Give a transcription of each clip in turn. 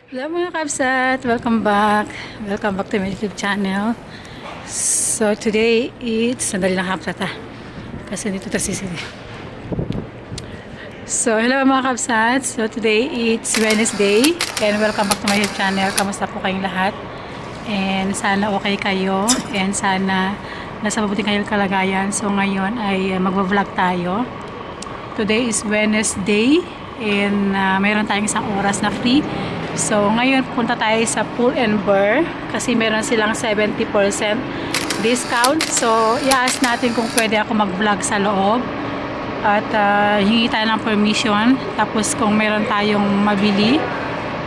Hello mga kabsat! Welcome back! Welcome back to my YouTube channel. So today it's sandali lang kabsat ha. Kasi dito ta sisili. So hello mga kabsat! So today it's Wednesday and welcome back to my YouTube channel. Kamusta po kayong lahat? And sana okay kayo and sana nasa mabuting kayong kalagayan. So ngayon ay magva-vlog tayo. Today is Wednesday and mayroon tayong isang oras na free. So, ngayon punta tayo sa Pull & Bear kasi meron silang 70% discount. So, i-ask natin kung pwede ako mag-vlog sa loob at hingi tayo ng permission. Tapos, kung meron tayong mabili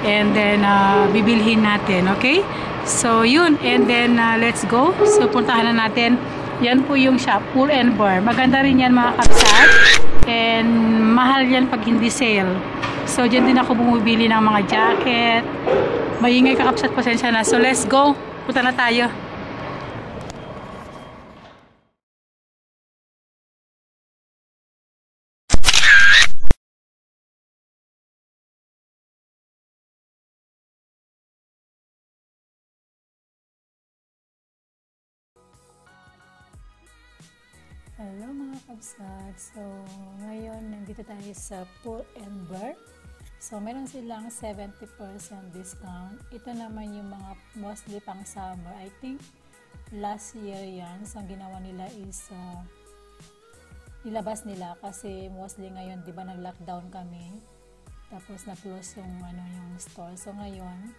and then bibilhin natin, okay? So, yun. And then, let's go. So, puntahan na natin. Yan po yung shop, Pull & Bear. Maganda rin yan mga kapsat. And mahal yan pag hindi sale. So, dyan din ako bumibili ng mga jacket. Maingay kakapsat, pasensya na. So, let's go. Punta na tayo. Hello mga kapsat. So, ngayon nandito tayo sa Pull & Bear. So, meron silang 70% discount. Ito naman yung mga mostly pang summer. I think last year yan. So, ang ginawa nila is nilabas nila kasi mostly ngayon, di ba nag-lockdown kami. Tapos na-close yung, yung store. So, ngayon,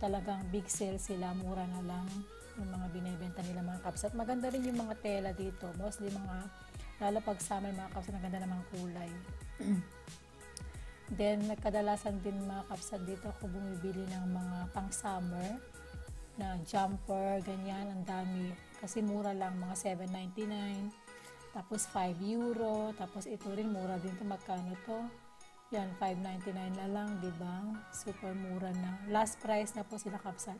talagang big sale sila. Mura na lang yung mga binibenta nila mga kapsat. Maganda rin yung mga tela dito. Mostly mga, lalo pag summer mga kapsat, maganda na mga kulay. Then, kadalasan din mga kapsat dito ako bumibili ng mga pang-summer na jumper, ganyan, ang dami. Kasi mura lang, mga 7.99. Tapos 5 euro. Tapos ito rin, mura din to. Magkano to? Yan, 5.99 na lang, diba? Super mura na. Last price na po sila kapsat.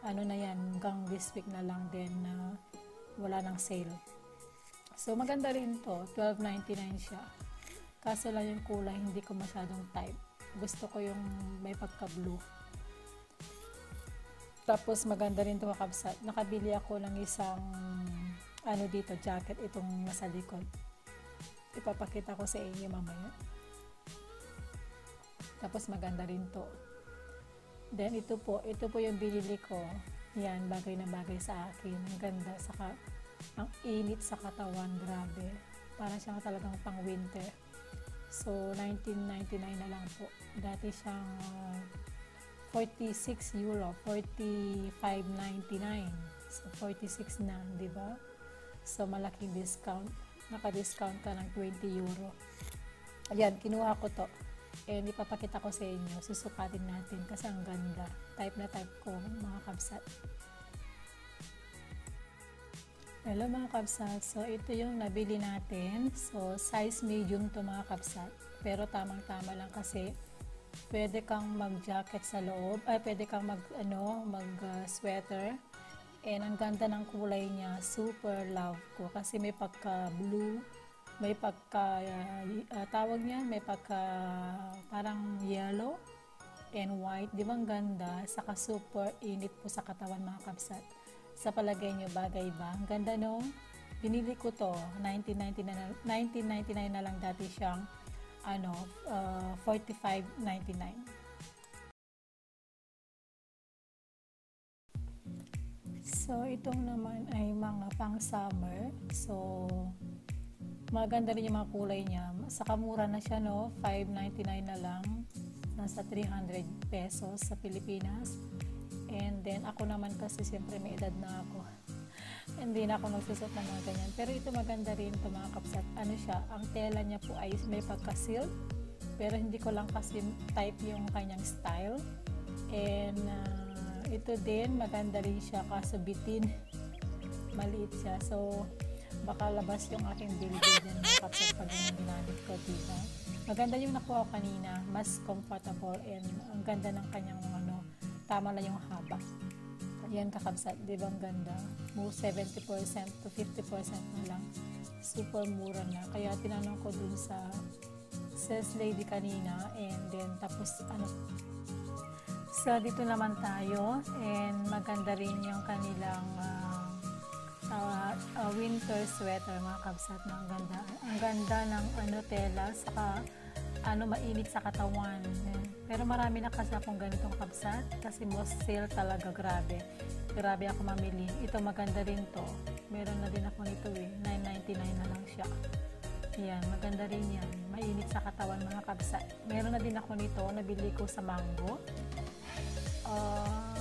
Ano na yan, hanggang this week na lang din na wala nang sale. So, maganda rin to. 12.99 siya. Kaso lang yung kulay, hindi ko masyadong type. Gusto ko yung may pagka-blue. Tapos maganda rin ito kakabsat. Nakabili ako ng isang dito, jacket, itong nasa likod. Ipapakita ko sa inyo mamaya. Tapos maganda rin to. Then ito po yung binili ko. Yan, bagay na bagay sa akin. Ang ganda, saka ang init sa katawan, grabe. Para siyang talagang pang winter. So, 19.99 na lang po. Dati siyang 46 euro, 45.99. So, 46 na, di ba? So, malaking discount. Naka-discount ka ng 20 euro. Ayan, kinuha ko to. And ipapakita ko sa inyo. Susukatin natin kasi ang ganda. Type na type ko, mga kabsat. Hello mga kabsat, so ito yung nabili natin. So size medium to mga kabsat, pero tamang-tama lang kasi pwede kang mag-jacket sa loob, pwede kang mag-sweater. And ang ganda ng kulay niya, super love ko kasi may pagka-blue, may pagka, tawag niya, may pagka parang yellow and white. Di ba ang ganda? Saka super init po sa katawan mga kabsat. Sa palagay nyo, bagay ba? Ang ganda no? Binili ko to, 19.99 na lang, dati siyang 45.99. So, itong naman ay mga pang summer. So, maganda rin yung mga kulay niya. Saka mura na siya no, 5.99 na lang. Nasa 300 pesos sa Pilipinas. And then, ako naman kasi siyempre may edad na ako. Hindi na ako nagsusot ng mga ganyan. Pero ito maganda rin ito mga kapsat. Ano siya, ang tela niya po ay may pagka-silk. Pero hindi ko lang kasi type yung kanyang style. And ito din, maganda rin siya kaso bitin. Maliit siya. So, baka labas yung aking bilbil din mga kapsat pag ginamit ko, diba? Maganda yung nakuha ko kanina. Mas comfortable and ang ganda ng kanyang tama lang yung haba. Yan kakabsat, di ba ang ganda? Mo 70% to 50% na lang. Super mura na. Kaya tinanong ko dun sa sales lady kanina and then tapos So, dito naman tayo, and maganda rin yung kanilang winter sweater, mga kabsat. Ang ganda. Ang ganda ng tela, saka mainit sa katawan. Pero marami na kasi akong ganitong kabsat kasi most sale talaga, grabe. Grabe ako mamili. Ito maganda rin to. Meron na din ako nito $9.99 na lang siya. Yan, maganda rin yan. Mainit sa katawan, mga kabsat. Meron na din ako nito, nabili ko sa Mango.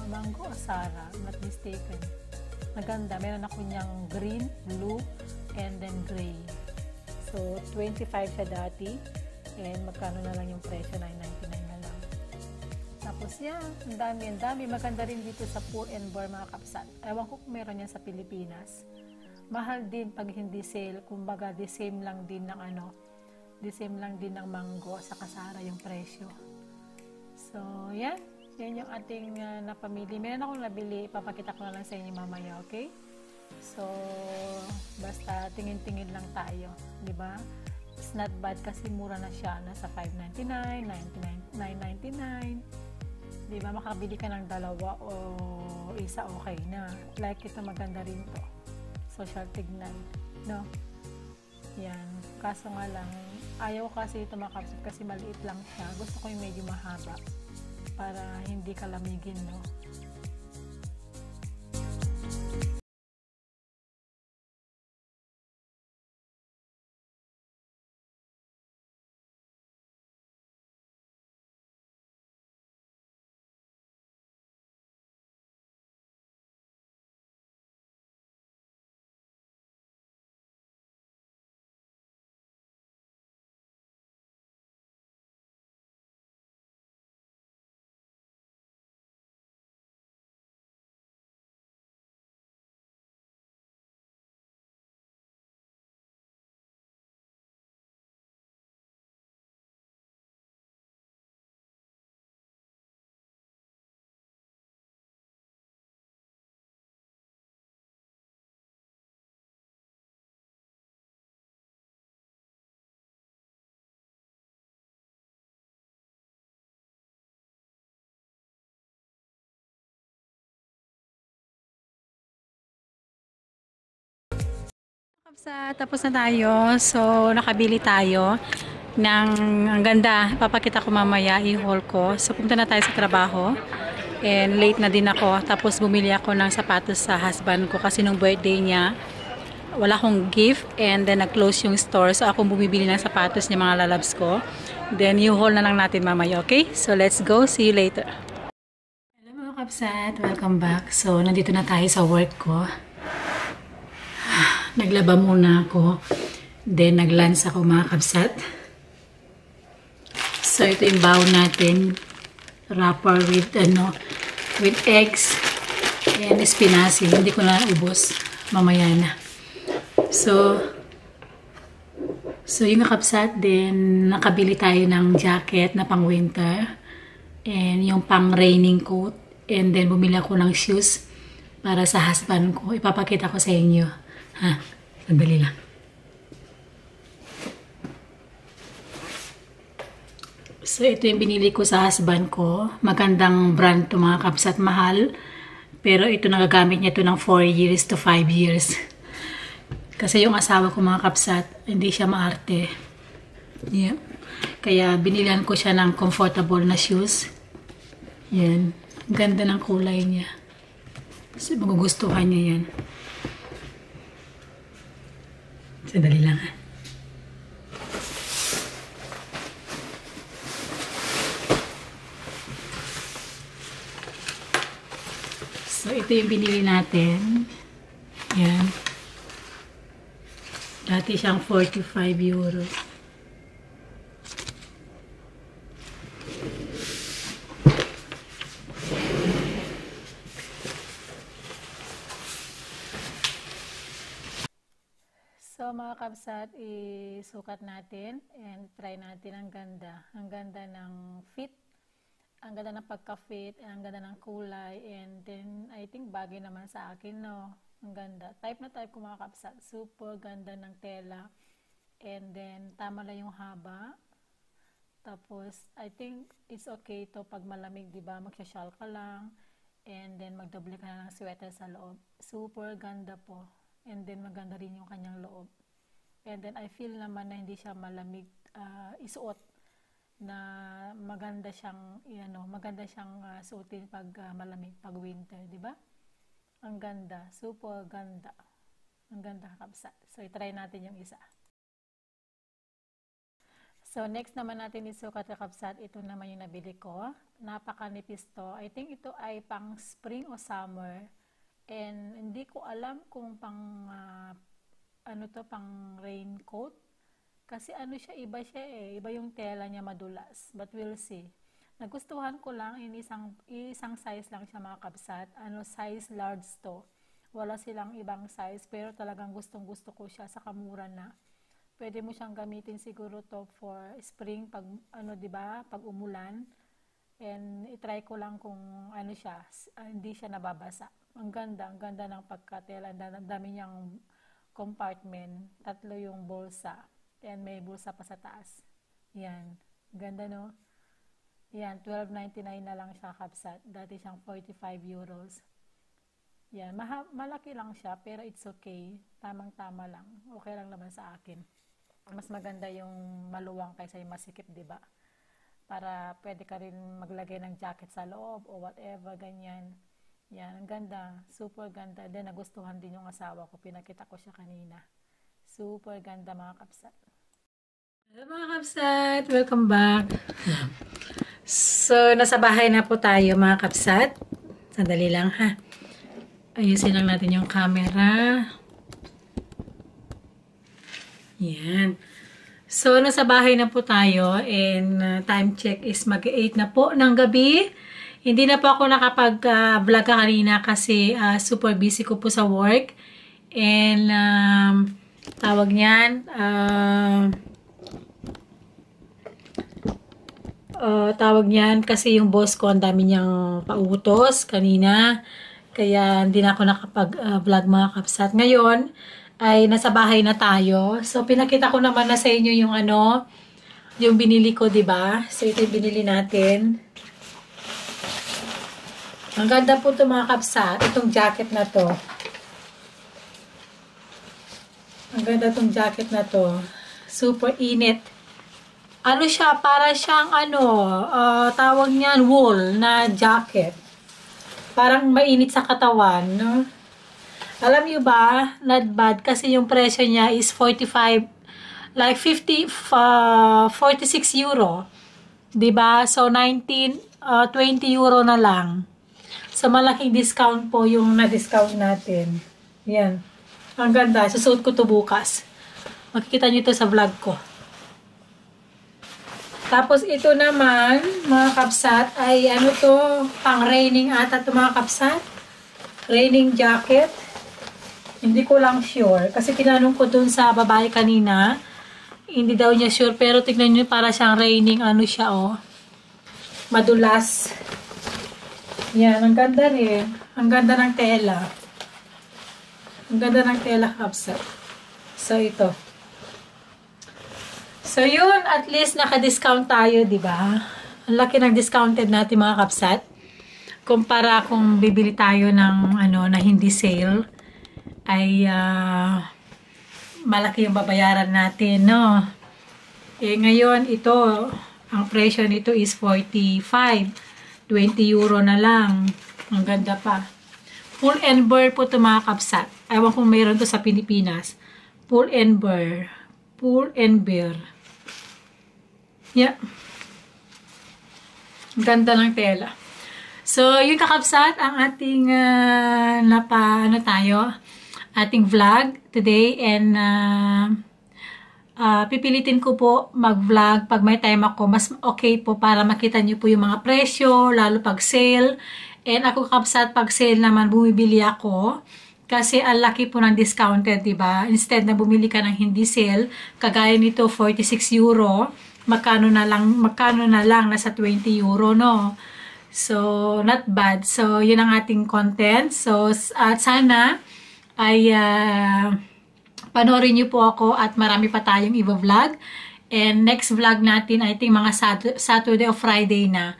Mango o Sara, not mistaken. Maganda. Meron ako niyang green, blue, and then gray. So, 25 siya dati. And magkano na lang yung presyo? $9.99 na lang. Tapos yan, ang dami. Maganda rin dito sa Pull and Bear, mga kabsat. Ewan ko kung meron yan sa Pilipinas. Mahal din pag hindi sale. Kumbaga, the same lang din ng Mango sa Sara yung presyo. So, yan. Yan yung ating napamili. Meron akong nabili. Ipapakita ko na lang sa inyo mamaya, okay? So, basta tingin-tingin lang tayo. Diba? It's not bad kasi mura na siya. Nasa $5.99, $9.99. Diba? Makabili ka ng dalawa o isa, okay na. Like ito, maganda rin to. Social tignan. No? Yan. Kaso nga lang, ayaw kasi ito makapsat kasi maliit lang siya. Gusto ko yung medyo mahaba para hindi kalamigin, no? Tapos na tayo. So, nakabili tayo ng ang ganda. Papakita ko mamaya, i-haul ko. So, pumunta na tayo sa trabaho. And late na din ako. Tapos, bumili ako ng sapatos sa husband ko kasi nung birthday niya, wala akong gift. And then, nag-close yung store. So, ako bumibili ng sapatos niya, mga lalabs ko. Then, i-haul na lang natin mamaya, okay? So, let's go. See you later. Hello mga kapsat. Welcome back. So, nandito na tayo sa work ko. Naglaba muna ako. Then, nag-lunch ako mga kabsat. So, ito yung baon natin. Wrapper with eggs and spinaci. Hindi ko na ubos. Mamaya na. So yung kabsat, then, nakabili tayo ng jacket na pang winter. And yung pang raining coat. And then, bumili ako ng shoes para sa husband ko. Ipapakita ko sa inyo. Ha, sandali lang. So, ito yung binili ko sa husband ko. Magandang brand to mga kabsat, mahal. Pero ito nagagamit niya to ng 4 years to 5 years. Kasi yung asawa ko mga kabsat, hindi siya maarte. Yeah. Kaya binilihan ko siya ng comfortable na shoes. Yan. Ganda ng kulay niya. So, magugustuhan niya yan. Sandali lang ha. So, ito yung binili natin. Yan. Dati siyang 45 euro. So mga kabsat, isukat natin and try natin. Ang ganda. Ang ganda ng fit. Ang ganda ng pagka-fit. Ang ganda ng kulay. And then, I think bagay naman sa akin, no? Ang ganda. Type na type ko mga kabsat. Super ganda ng tela. And then, tama lang yung haba. Tapos, I think it's okay to pag malamig, di ba? Magsha-shawl ka lang. And then, magdoble ka na ng sweater sa loob. Super ganda po. And then, maganda rin yung kanyang loob. And then, I feel naman na hindi siya malamig isuot. Na maganda siyang, maganda siyang suotin pag malamig, pag winter, di ba? Ang ganda. Super ganda. Ang ganda kakabsat. So, itry natin yung isa. So, next naman natin isukat kakabsat. Ito naman yung nabili ko. Napakanipis to. I think ito ay pang spring o summer. And hindi ko alam kung pang, pang raincoat. Kasi siya, iba siya eh. Iba yung tela niya madulas. But we'll see. Nagustuhan ko lang, isang size lang siya mga kabsat. Size large to. Wala silang ibang size. Pero talagang gustong-gusto ko siya sa kamura na. Pwede mo siyang gamitin siguro to for spring pag diba, pag umulan. And i-try ko lang kung siya, hindi siya nababasa. Ang ganda ng pagkatela. Ang dami niyang compartment. 3 yung bulsa. And may bulsa pa sa taas. Yan. Ganda no? Yan, 12.99 na lang siya kabsat. Dati siyang 45 euros. Yan, malaki lang siya pero it's okay. Tamang-tama lang. Okay lang naman sa akin. Mas maganda yung maluwang kaysa yung masikip, di ba? Para pwede ka rin maglagay ng jacket sa loob o whatever, ganyan. Yan, ang ganda. Super ganda. Then, nagustuhan din yung asawa ko. Pinakita ko siya kanina. Super ganda mga kapsat. Hello mga kapsat! Welcome back! So, nasa bahay na po tayo mga kapsat. Sandali lang ha. Ayusin lang natin yung camera. Yan. So, nasa bahay na po tayo and time check is mag-8 na po ng gabi. Hindi na po ako nakapag-vlog kanina kasi super busy ko po sa work. And, tawag niyan, kasi yung boss ko ang dami niyang pautos kanina. Kaya hindi na ako nakapag-vlog mga kapsat. Ngayon, ay nasa bahay na tayo. So, pinakita ko naman na sa inyo yung yung binili ko, diba? So, ito yung binili natin. Ang ganda po ito mga kapsat. Itong jacket na to. Ang ganda itong jacket na to. Super init. Siya? Para siyang tawag niyan, wool na jacket. Parang mainit sa katawan, no? Alam niyo ba, not bad kasi yung presyo niya is 45, like 46 euro. Diba? So, 20 euro na lang. So, malaking discount po yung na-discount natin. Yan. Ang ganda. Susuot ko to bukas. Makikita niyo ito sa vlog ko. Tapos, ito naman, mga kapsat, ay pang raining ata ito mga kapsat. Raining jacket. Hindi ko lang sure. Kasi tinanong ko dun sa babae kanina. Hindi daw niya sure. Pero tignan nyo para siyang raining. Siya madulas. Yan. Ang ganda rin. Ang ganda ng tela. Ang ganda ng tela kapsat. So, ito. So, yun. At least naka-discount tayo, diba? Ang laki ng discounted natin mga kapsat. Kumpara kung bibili tayo ng na hindi sale. Ay malaki yung babayaran natin, no? Ngayon, ito, ang presyo nito is 45. 20 euro na lang. Ang ganda pa. Pull and bear po ito mga kapsat. Ewan kung mayroon to sa Pilipinas. Pull and bear. Pull and bear. Yeah. Ang ganda ng tela. So, yung kakapsat, ang ating ating vlog today and pipilitin ko po mag-vlog pag may time ako. Mas okay po para makita nyo po yung mga presyo, lalo pag sale. And ako kapsat, pag sale naman, bumibili ako. Kasi ang laki po ng discounted, diba? Instead na bumili ka ng hindi sale, kagaya nito 46 euro, magkano na lang, nasa 20 euro, no? So, not bad. So, yun ang ating content. So, at sana ay panoorin niyo po ako at marami pa tayong i-vlog. And next vlog natin, I think mga Saturday or Friday na.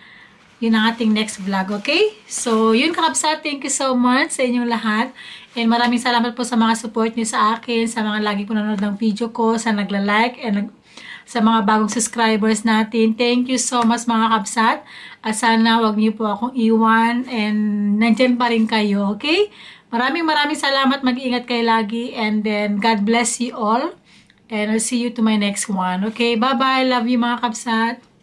Yun ang ating next vlog, okay? So, yun kakabsat. Thank you so much sa inyong lahat. And maraming salamat po sa mga support niyo sa akin, sa mga lagi ko nanonood ng video ko, sa nagla-like, and sa mga bagong subscribers natin. Thank you so much mga kabsat. At sana wag niyo po akong iwan and nandyan pa rin kayo, okay? Maraming salamat. Mag-iingat kayo lagi. And then, God bless you all. And I'll see you to my next one. Okay, bye-bye. Love you mga kabsat.